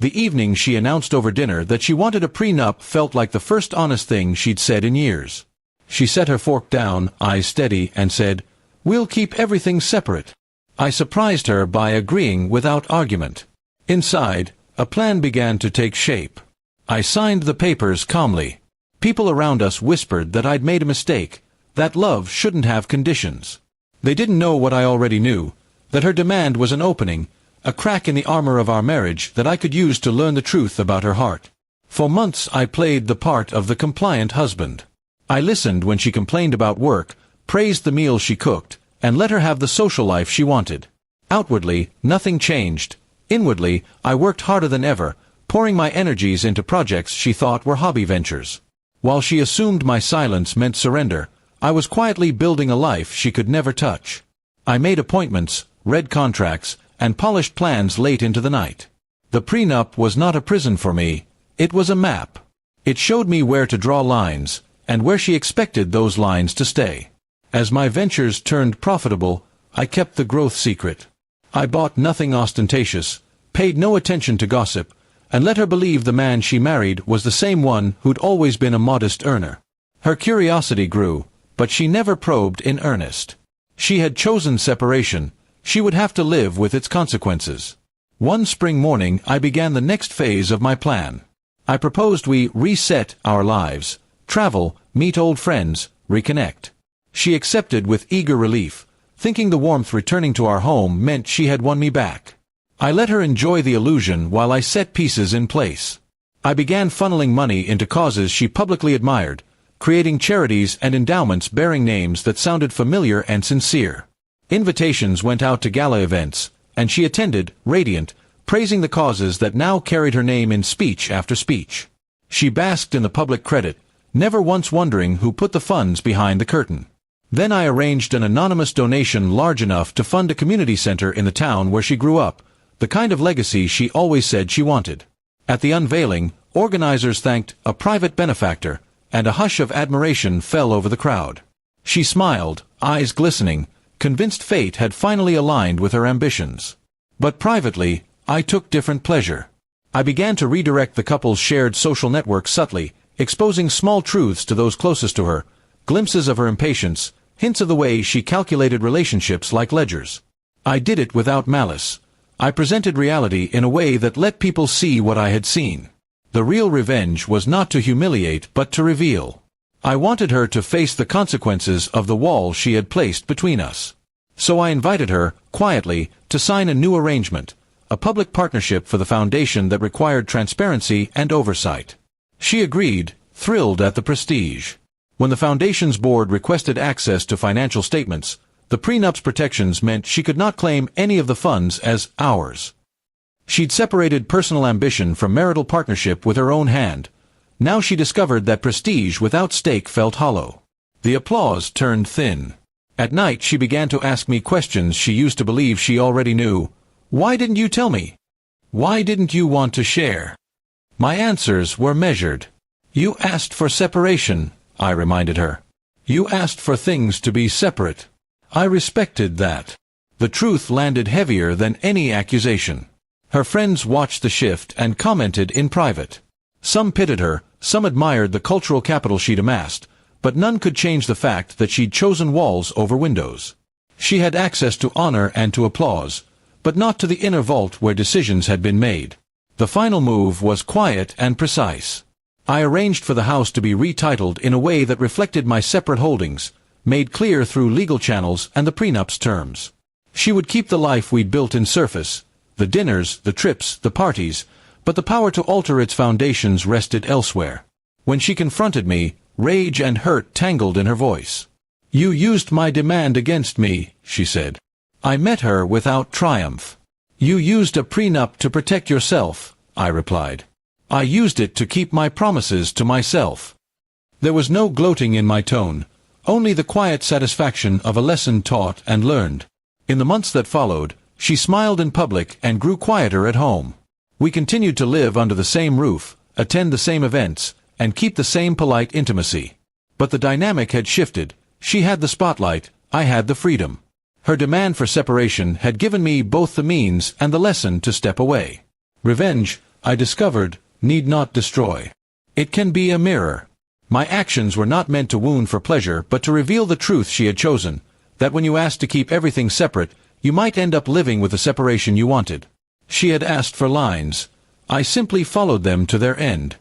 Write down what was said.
The evening she announced over dinner that she wanted a prenup felt like the first honest thing she'd said in years. She set her fork down, eyes steady, and said, "We'll keep everything separate." I surprised her by agreeing without argument. Inside, a plan began to take shape. I signed the papers calmly. People around us whispered that I'd made a mistake, that love shouldn't have conditions. They didn't know what I already knew, that her demand was an opening, a crack in the armor of our marriage that I could use to learn the truth about her heart. For months I played the part of the compliant husband. I listened when she complained about work, praised the meals she cooked, and let her have the social life she wanted. Outwardly, nothing changed. Inwardly, I worked harder than ever, pouring my energies into projects she thought were hobby ventures. While she assumed my silence meant surrender, I was quietly building a life she could never touch. I made appointments, read contracts, and polished plans late into the night. The prenup was not a prison for me, it was a map. It showed me where to draw lines, and where she expected those lines to stay. As my ventures turned profitable, I kept the growth secret. I bought nothing ostentatious, paid no attention to gossip, and let her believe the man she married was the same one who'd always been a modest earner. Her curiosity grew, but she never probed in earnest. She had chosen separation. She would have to live with its consequences. One spring morning I began the next phase of my plan. I proposed we reset our lives, travel, meet old friends, reconnect. She accepted with eager relief, thinking the warmth returning to our home meant she had won me back. I let her enjoy the illusion while I set pieces in place. I began funneling money into causes she publicly admired, creating charities and endowments bearing names that sounded familiar and sincere. Invitations went out to gala events, and she attended, radiant, praising the causes that now carried her name in speech after speech. She basked in the public credit, never once wondering who put the funds behind the curtain. Then I arranged an anonymous donation large enough to fund a community center in the town where she grew up, the kind of legacy she always said she wanted. At the unveiling, organizers thanked a private benefactor, and a hush of admiration fell over the crowd. She smiled, eyes glistening, convinced fate had finally aligned with her ambitions. But privately, I took different pleasure. I began to redirect the couple's shared social network subtly, exposing small truths to those closest to her, glimpses of her impatience, hints of the way she calculated relationships like ledgers. I did it without malice. I presented reality in a way that let people see what I had seen. The real revenge was not to humiliate but to reveal. I wanted her to face the consequences of the wall she had placed between us. So I invited her, quietly, to sign a new arrangement, a public partnership for the foundation that required transparency and oversight. She agreed, thrilled at the prestige. When the foundation's board requested access to financial statements, the prenup's protections meant she could not claim any of the funds as ours. She'd separated personal ambition from marital partnership with her own hand. Now she discovered that prestige without stake felt hollow. The applause turned thin. At night she began to ask me questions she used to believe she already knew. Why didn't you tell me? Why didn't you want to share? My answers were measured. You asked for separation, I reminded her. You asked for things to be separate. I respected that. The truth landed heavier than any accusation. Her friends watched the shift and commented in private. Some pitied her, some admired the cultural capital she'd amassed, but none could change the fact that she'd chosen walls over windows. She had access to honor and to applause, but not to the inner vault where decisions had been made. The final move was quiet and precise. I arranged for the house to be retitled in a way that reflected my separate holdings, made clear through legal channels and the prenup's terms. She would keep the life we'd built in surface, the dinners, the trips, the parties, but the power to alter its foundations rested elsewhere. When she confronted me, rage and hurt tangled in her voice. You used my demand against me, she said. I met her without triumph. You used a prenup to protect yourself, I replied. I used it to keep my promises to myself. There was no gloating in my tone, only the quiet satisfaction of a lesson taught and learned. In the months that followed, she smiled in public and grew quieter at home. We continued to live under the same roof, attend the same events, and keep the same polite intimacy. But the dynamic had shifted. She had the spotlight, I had the freedom. Her demand for separation had given me both the means and the lesson to step away. Revenge, I discovered, need not destroy. It can be a mirror. My actions were not meant to wound for pleasure, but to reveal the truth she had chosen, that when you asked to keep everything separate, you might end up living with the separation you wanted. She had asked for lines. I simply followed them to their end.